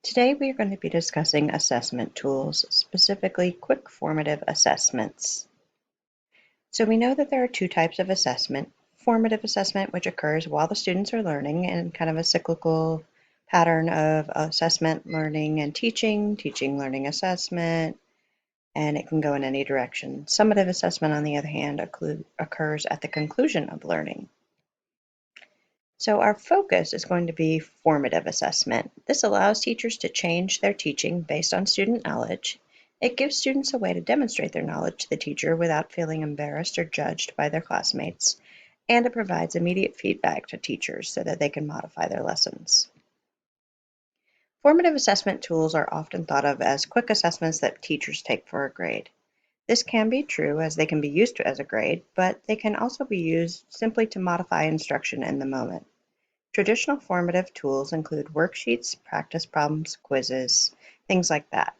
Today we are going to be discussing assessment tools, specifically quick formative assessments. So we know that there are two types of assessment. Formative assessment, which occurs while the students are learning in kind of a cyclical pattern of assessment, learning, and teaching, teaching, learning, assessment, and it can go in any direction. Summative assessment, on the other hand, occurs at the conclusion of learning. So our focus is going to be formative assessment. This allows teachers to change their teaching based on student knowledge. It gives students a way to demonstrate their knowledge to the teacher without feeling embarrassed or judged by their classmates, and it provides immediate feedback to teachers so that they can modify their lessons. Formative assessment tools are often thought of as quick assessments that teachers take for a grade. This can be true as they can be used as a grade, but they can also be used simply to modify instruction in the moment. Traditional formative tools include worksheets, practice problems, quizzes, things like that.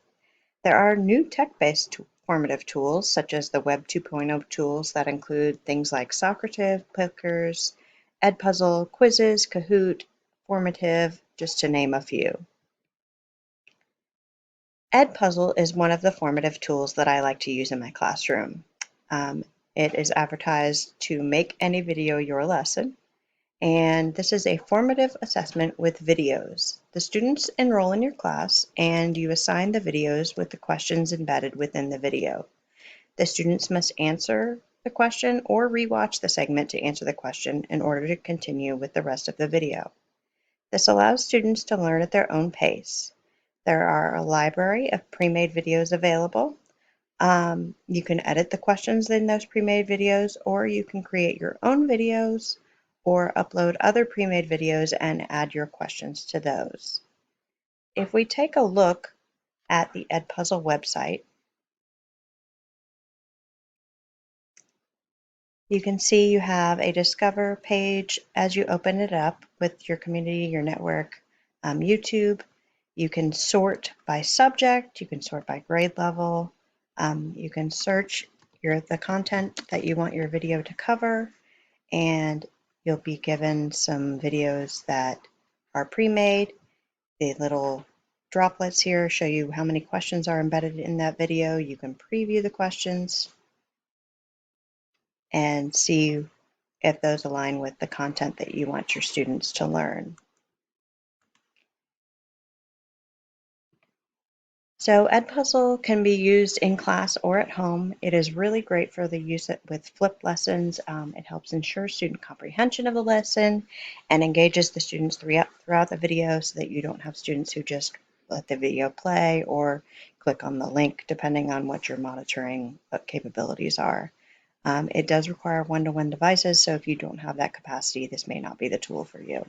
There are new tech-based formative tools, such as the Web 2.0 tools that include things like Socrative, Pickers, Edpuzzle, Quizzes, Kahoot, Formative, just to name a few. Edpuzzle is one of the formative tools that I like to use in my classroom. It is advertised to make any video your lesson. And this is a formative assessment with videos. The students enroll in your class and you assign the videos with the questions embedded within the video. The students must answer the question or rewatch the segment to answer the question in order to continue with the rest of the video. This allows students to learn at their own pace. There are a library of pre-made videos available. You can edit the questions in those pre-made videos, or you can create your own videos or upload other pre-made videos and add your questions to those. If we take a look at the Edpuzzle website, you can see you have a Discover page as you open it up with your community, your network, YouTube. You can sort by subject, you can sort by grade level, you can search the content that you want your video to cover, and you'll be given some videos that are pre-made. The little droplets here show you how many questions are embedded in that video. You can preview the questions and see if those align with the content that you want your students to learn. So Edpuzzle can be used in class or at home. It is really great for the use with flipped lessons. It helps ensure student comprehension of the lesson and engages the students throughout the video so that you don't have students who just let the video play or click on the link depending on what your monitoring capabilities are. It does require one-to-one devices, so if you don't have that capacity, this may not be the tool for you.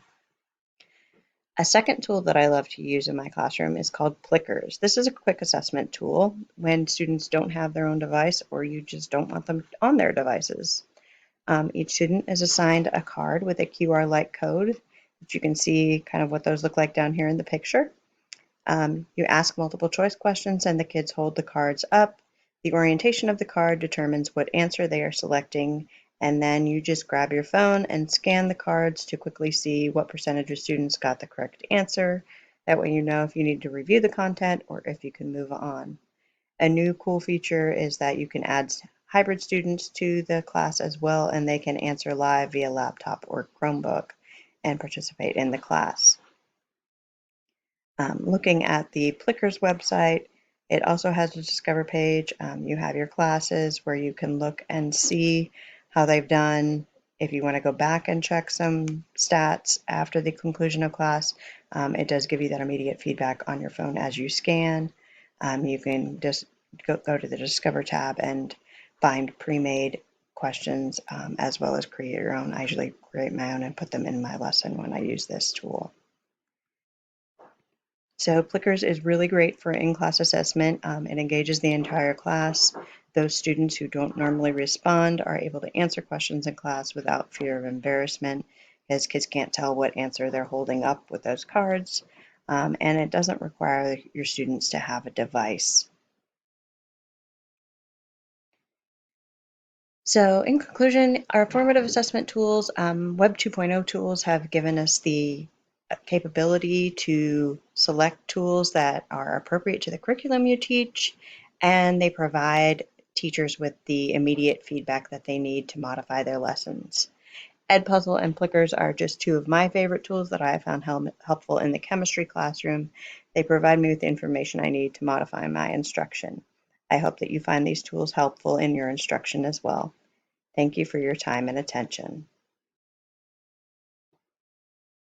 A second tool that I love to use in my classroom is called Plickers. This is a quick assessment tool when students don't have their own device or you just don't want them on their devices. Each student is assigned a card with a QR-like code, which you can see kind of what those look like down here in the picture. You ask multiple choice questions and the kids hold the cards up. The orientation of the card determines what answer they are selecting, and then you just grab your phone and scan the cards to quickly see what percentage of students got the correct answer. That way you know if you need to review the content or if you can move on. A new cool feature is that you can add hybrid students to the class as well, and they can answer live via laptop or Chromebook and participate in the class. Looking at the Plickers website, it also has a Discover page. You have your classes where you can look and see how they've done. If you want to go back and check some stats after the conclusion of class, it does give you that immediate feedback on your phone as you scan. You can just go to the Discover tab and find pre-made questions as well as create your own. I usually create my own and put them in my lesson when I use this tool. So Plickers is really great for in-class assessment. It engages the entire class. Those students who don't normally respond are able to answer questions in class without fear of embarrassment, as kids can't tell what answer they're holding up with those cards. And it doesn't require your students to have a device. So in conclusion, our formative assessment tools, Web 2.0 tools have given us the capability to select tools that are appropriate to the curriculum you teach, and they provide teachers with the immediate feedback that they need to modify their lessons. Edpuzzle and Plickers are just two of my favorite tools that I have found helpful in the chemistry classroom. They provide me with the information I need to modify my instruction. I hope that you find these tools helpful in your instruction as well. Thank you for your time and attention.